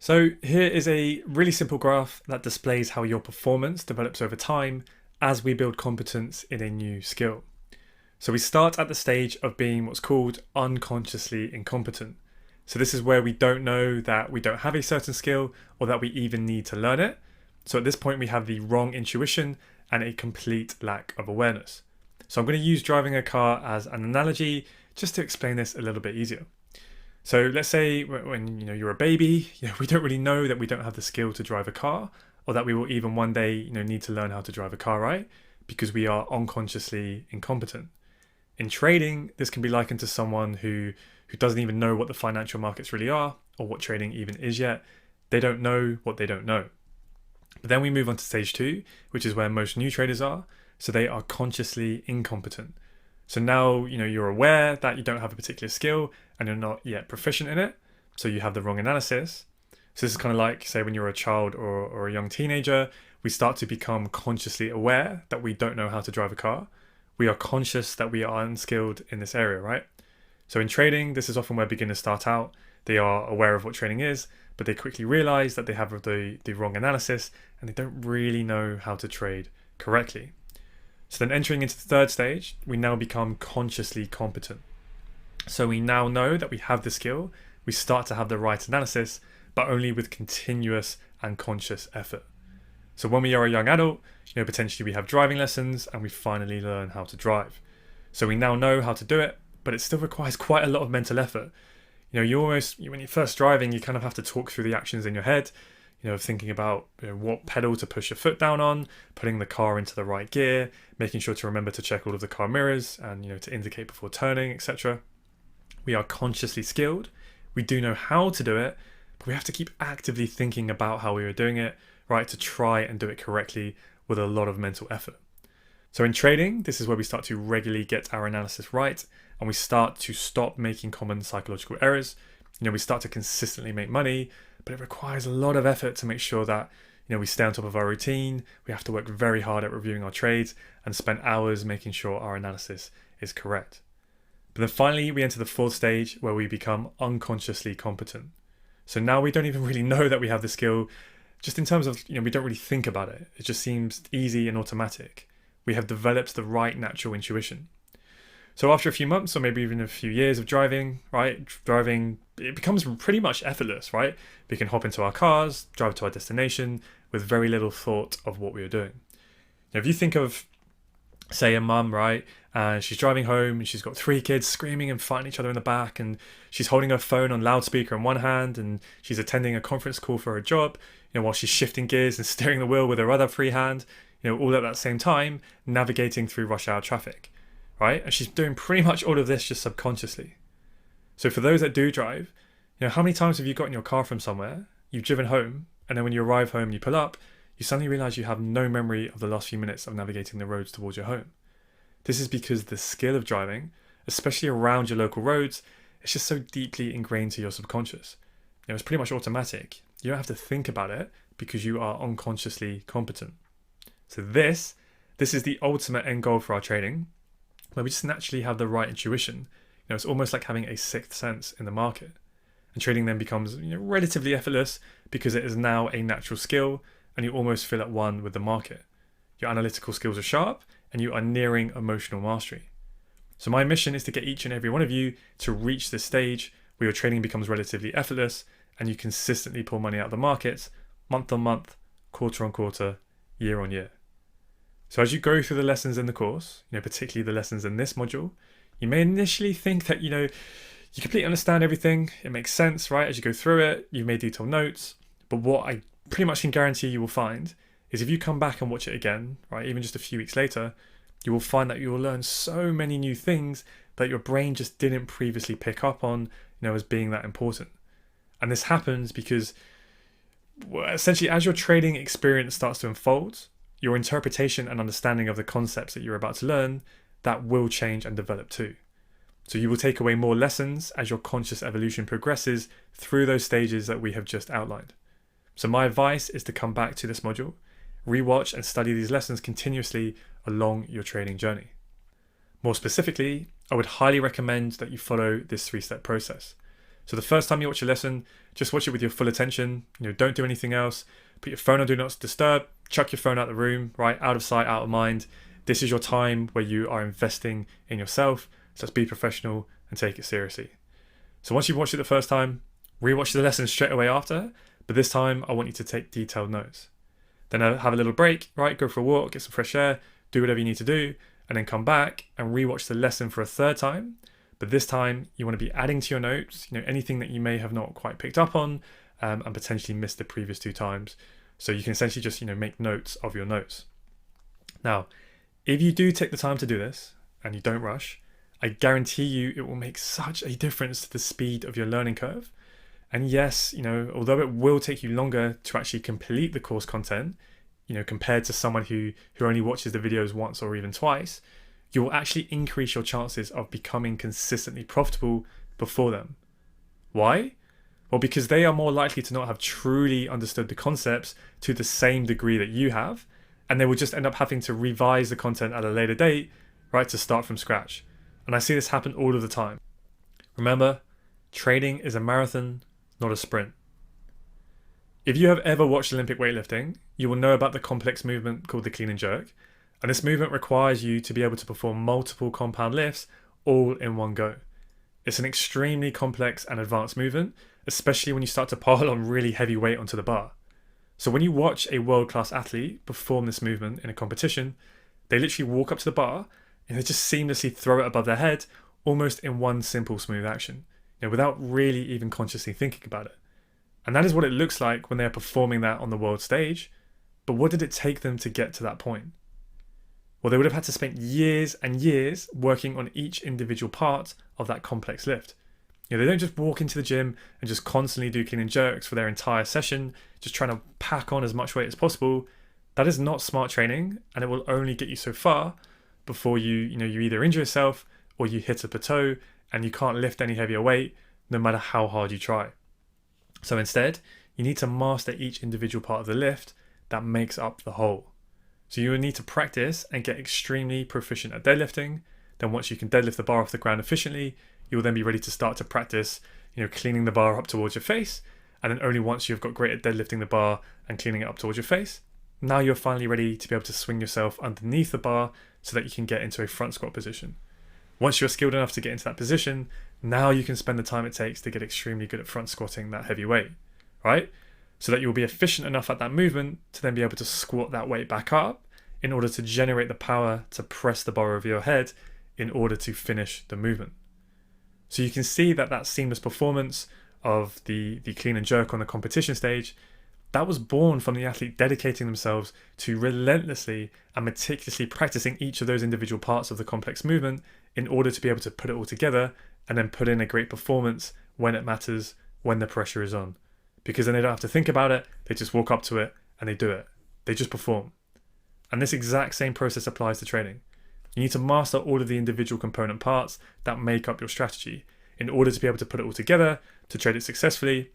So here is a really simple graph that displays how your performance develops over time as we build competence in a new skill. So we start at the stage of being what's called unconsciously incompetent. So this is where we don't know that we don't have a certain skill or that we even need to learn it. So at this point we have the wrong intuition and a complete lack of awareness. So I'm going to use driving a car as an analogy just to explain this a little bit easier. So let's say when you're a baby, we don't really know that we don't have the skill to drive a car, or that we will even one day need to learn how to drive a car, right? Because we are unconsciously incompetent. In trading, this can be likened to someone who doesn't even know what the financial markets really are, or what trading even is yet. They don't know what they don't know. But then we move on to stage 2, which is where most new traders are. So they are consciously incompetent. So now you're aware that you don't have a particular skill and you're not yet proficient in it. So you have the wrong analysis. So this is kind of like, say, when you're a child or a young teenager, we start to become consciously aware that we don't know how to drive a car. We are conscious that we are unskilled in this area, right? So in trading, this is often where beginners start out. They are aware of what trading is, but they quickly realize that they have the wrong analysis and they don't really know how to trade correctly. So then entering into the third stage, we now become consciously competent. So we now know that we have the skill, we start to have the right analysis, but only with continuous and conscious effort. So when we are a young adult, potentially we have driving lessons and we finally learn how to drive. So we now know how to do it, but it still requires quite a lot of mental effort. When you're first driving, you kind of have to talk through the actions in your head, thinking about what pedal to push your foot down on, putting the car into the right gear, making sure to remember to check all of the car mirrors and to indicate before turning, etc. We are consciously skilled. We do know how to do it, but we have to keep actively thinking about how we are doing it, right, to try and do it correctly with a lot of mental effort. So in trading, this is where we start to regularly get our analysis right and we start to stop making common psychological errors. We start to consistently make money, but it requires a lot of effort to make sure that we stay on top of our routine. We have to work very hard at reviewing our trades and spend hours making sure our analysis is correct. But then finally, we enter the fourth stage where we become unconsciously competent. So now we don't even really know that we have the skill, just in terms of, we don't really think about it. It just seems easy and automatic. We have developed the right natural intuition. So after a few months or maybe even a few years of driving, right, it becomes pretty much effortless, right? We can hop into our cars, drive to our destination with very little thought of what we are doing. Now, if you think of, say, a mum, right, and she's driving home and she's got 3 kids screaming and fighting each other in the back, and she's holding her phone on loudspeaker in one hand and she's attending a conference call for her job, while she's shifting gears and steering the wheel with her other free hand, all at that same time, navigating through rush hour traffic. Right? And she's doing pretty much all of this just subconsciously. So for those that do drive, how many times have you got in your car from somewhere, you've driven home, and then when you arrive home and you pull up, you suddenly realize you have no memory of the last few minutes of navigating the roads towards your home. This is because the skill of driving, especially around your local roads, it's just so deeply ingrained to your subconscious. It's pretty much automatic. You don't have to think about it because you are unconsciously competent. So this is the ultimate end goal for our trading, where we just naturally have the right intuition. It's almost like having a sixth sense in the market. And trading then becomes relatively effortless because it is now a natural skill and you almost feel at one with the market. Your analytical skills are sharp and you are nearing emotional mastery. So my mission is to get each and every one of you to reach this stage where your trading becomes relatively effortless and you consistently pull money out of the markets month on month, quarter on quarter, year on year. So as you go through the lessons in the course, particularly the lessons in this module, you may initially think that, you completely understand everything. It makes sense, right? As you go through it, you've made detailed notes. But what I pretty much can guarantee you will find is if you come back and watch it again, right, even just a few weeks later, you will find that you will learn so many new things that your brain just didn't previously pick up on, as being that important. And this happens because essentially as your trading experience starts to unfold, your interpretation and understanding of the concepts that you're about to learn, that will change and develop too. So you will take away more lessons as your conscious evolution progresses through those stages that we have just outlined. So my advice is to come back to this module, rewatch and study these lessons continuously along your trading journey. More specifically, I would highly recommend that you follow this 3-step process. So the first time you watch a lesson, just watch it with your full attention. Don't do anything else. Put your phone on do not disturb. Chuck your phone out the room, right? Out of sight, out of mind. This is your time where you are investing in yourself. So let's be professional and take it seriously. So once you've watched it the first time, rewatch the lesson straight away after. But this time, I want you to take detailed notes. Then have a little break, right? Go for a walk, get some fresh air, do whatever you need to do, and then come back and rewatch the lesson for a third time. But this time, you want to be adding to your notes, anything that you may have not quite picked up on and potentially missed the previous 2 times. So you can essentially just, make notes of your notes. Now, if you do take the time to do this and you don't rush, I guarantee you it will make such a difference to the speed of your learning curve. And yes, although it will take you longer to actually complete the course content, compared to someone who only watches the videos once or even twice, you will actually increase your chances of becoming consistently profitable before them. Why? Well, because they are more likely to not have truly understood the concepts to the same degree that you have, and they will just end up having to revise the content at a later date, right, to start from scratch. And I see this happen all of the time. Remember, trading is a marathon, not a sprint. If you have ever watched Olympic weightlifting, you will know about the complex movement called the clean and jerk. And this movement requires you to be able to perform multiple compound lifts all in one go. It's an extremely complex and advanced movement, especially when you start to pile on really heavy weight onto the bar. So when you watch a world-class athlete perform this movement in a competition, they literally walk up to the bar and they just seamlessly throw it above their head, almost in one simple smooth action, without really even consciously thinking about it. And that is what it looks like when they're performing that on the world stage. But what did it take them to get to that point? Well, they would have had to spend years and years working on each individual part of that complex lift. They don't just walk into the gym and just constantly do clean and jerks for their entire session, just trying to pack on as much weight as possible. That is not smart training, and it will only get you so far before you either injure yourself or you hit a plateau and you can't lift any heavier weight no matter how hard you try. So instead, you need to master each individual part of the lift that makes up the whole. So you will need to practice and get extremely proficient at deadlifting. Then once you can deadlift the bar off the ground efficiently, you will then be ready to start to practice, cleaning the bar up towards your face. And then only once you've got great at deadlifting the bar and cleaning it up towards your face, now you're finally ready to be able to swing yourself underneath the bar so that you can get into a front squat position. Once you're skilled enough to get into that position, now you can spend the time it takes to get extremely good at front squatting that heavy weight, right? So that you'll be efficient enough at that movement to then be able to squat that weight back up in order to generate the power to press the bar over your head in order to finish the movement. So you can see that seamless performance of the clean and jerk on the competition stage, that was born from the athlete dedicating themselves to relentlessly and meticulously practicing each of those individual parts of the complex movement in order to be able to put it all together and then put in a great performance when it matters, when the pressure is on. Because then they don't have to think about it, they just walk up to it and they do it. They just perform. And this exact same process applies to trading. You need to master all of the individual component parts that make up your strategy in order to be able to put it all together, to trade it successfully,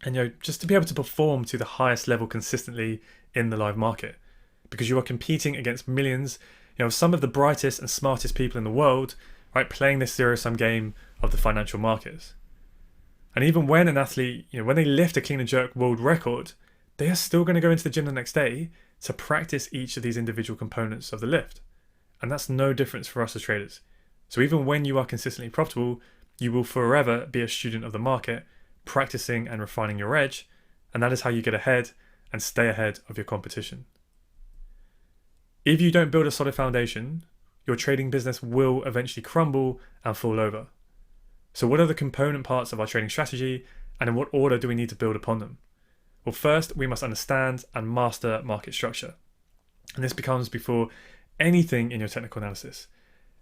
and just to be able to perform to the highest level consistently in the live market. Because you are competing against millions, some of the brightest and smartest people in the world, right, playing this zero-sum game of the financial markets. And even when an athlete, when they lift a clean and jerk world record, they are still going to go into the gym the next day to practice each of these individual components of the lift. And that's no difference for us as traders. So even when you are consistently profitable, you will forever be a student of the market, practicing and refining your edge, and that is how you get ahead and stay ahead of your competition. If you don't build a solid foundation, your trading business will eventually crumble and fall over. So what are the component parts of our trading strategy, and in what order do we need to build upon them? Well, first, we must understand and master market structure. And this becomes before anything in your technical analysis.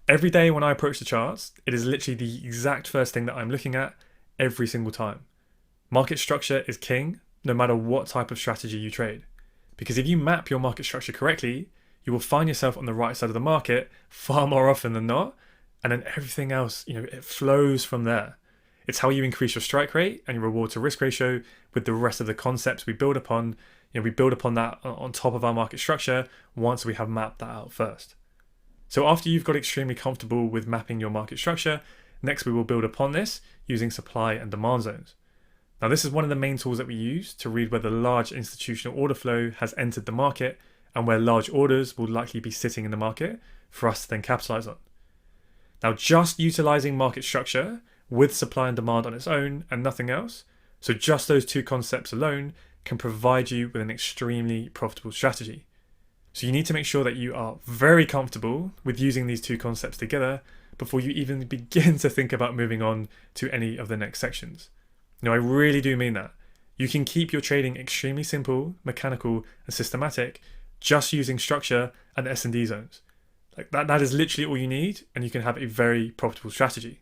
Every day when I approach the charts, it is literally the exact first thing that I'm looking at every single time. Market structure is king, no matter what type of strategy you trade. Because if you map your market structure correctly, you will find yourself on the right side of the market far more often than not, and then everything else, it flows from there. It's how you increase your strike rate and your reward to risk ratio with the rest of the concepts we build upon. We build upon that on top of our market structure once we have mapped that out first. So after you've got extremely comfortable with mapping your market structure next we will build upon this using supply and demand zones. Now this is one of the main tools that we use to read whether large institutional order flow has entered the market and where large orders will likely be sitting in the market for us to then capitalize on. Now just utilizing market structure with supply and demand on its own and nothing else, so just those two concepts alone can provide you with an extremely profitable strategy. So you need to make sure that you are very comfortable with using these two concepts together before you even begin to think about moving on to any of the next sections. Now, I really do mean that. You can keep your trading extremely simple, mechanical, and systematic just using structure and S&D zones. Like that is literally all you need, and you can have a very profitable strategy.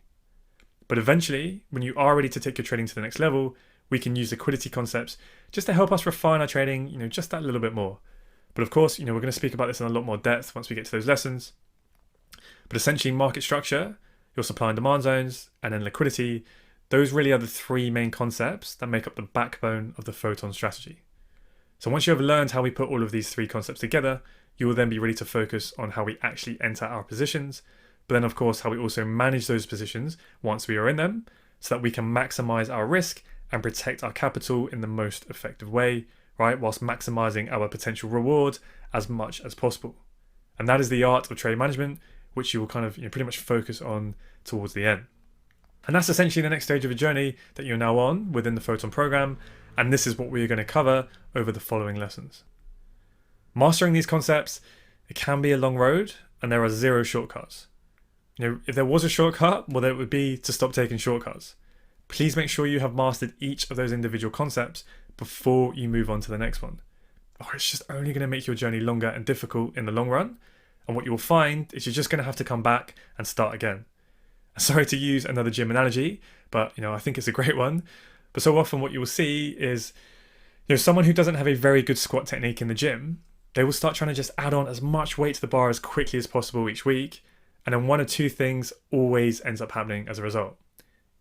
But eventually, when you are ready to take your trading to the next level, we can use liquidity concepts just to help us refine our trading, just that little bit more. But of course, we're going to speak about this in a lot more depth once we get to those lessons. But essentially, market structure, your supply and demand zones, and then liquidity, those really are the three main concepts that make up the backbone of the Photon strategy. So once you have learned how we put all of these three concepts together, you will then be ready to focus on how we actually enter our positions, but then of course how we also manage those positions once we are in them, so that we can maximize our risk and protect our capital in the most effective way, right, whilst maximizing our potential reward as much as possible. And that is the art of trade management, which you will kind of pretty much focus on towards the end. And that's essentially the next stage of a journey that you're now on within the Photon program, and this is what we are going to cover over the following lessons. Mastering these concepts, it can be a long road, and there are zero shortcuts. If there was a shortcut, well, it would be to stop taking shortcuts. Please make sure you have mastered each of those individual concepts before you move on to the next one, or it's just only going to make your journey longer and difficult in the long run. And what you will find is you're just going to have to come back and start again. Sorry to use another gym analogy, but I think it's a great one. But so often what you will see is, someone who doesn't have a very good squat technique in the gym, they will start trying to just add on as much weight to the bar as quickly as possible each week. And then one or two things always ends up happening as a result.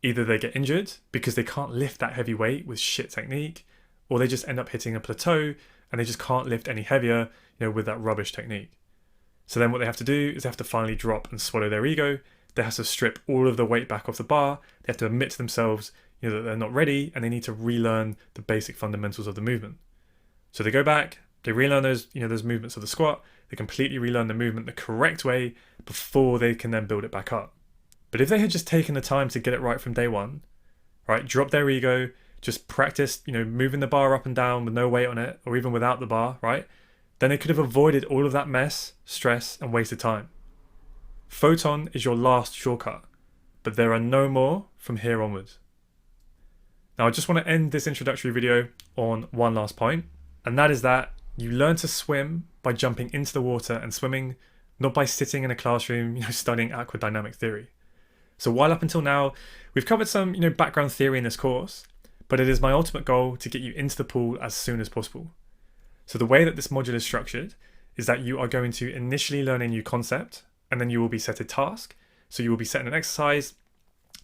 Either they get injured because they can't lift that heavy weight with shit technique, or they just end up hitting a plateau and they just can't lift any heavier, with that rubbish technique. So then what they have to do is they have to finally drop and swallow their ego. They have to strip all of the weight back off the bar. They have to admit to themselves, that they're not ready, and they need to relearn the basic fundamentals of the movement. So they go back, they relearn those movements of the squat. They completely relearn the movement the correct way before they can then build it back up. But if they had just taken the time to get it right from day one, right, drop their ego, just practice, moving the bar up and down with no weight on it, or even without the bar, right, then they could have avoided all of that mess, stress, and wasted time. Photon is your last shortcut, but there are no more from here onwards. Now I just want to end this introductory video on one last point, and that is that you learn to swim by jumping into the water and swimming, not by sitting in a classroom, studying aquadynamic theory. So while up until now, we've covered some, background theory in this course, but it is my ultimate goal to get you into the pool as soon as possible. So the way that this module is structured is that you are going to initially learn a new concept, and then you will be set a task. So you will be set an exercise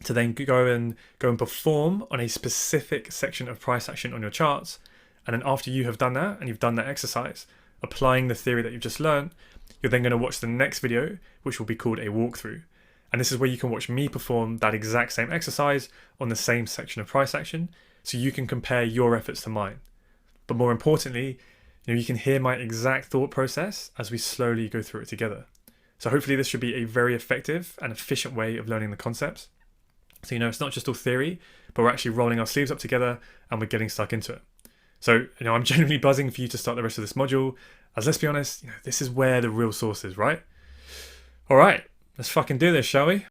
to then go and perform on a specific section of price action on your charts. And then after you have done that, and you've done that exercise, applying the theory that you've just learned, you're then going to watch the next video, which will be called a walkthrough. And this is where you can watch me perform that exact same exercise on the same section of price action, so you can compare your efforts to mine. But more importantly, you can hear my exact thought process as we slowly go through it together. So hopefully this should be a very effective and efficient way of learning the concepts. So it's not just all theory, but we're actually rolling our sleeves up together and we're getting stuck into it. So I'm genuinely buzzing for you to start the rest of this module, as let's be honest, this is where the real source is, right? All right, let's fucking do this, shall we?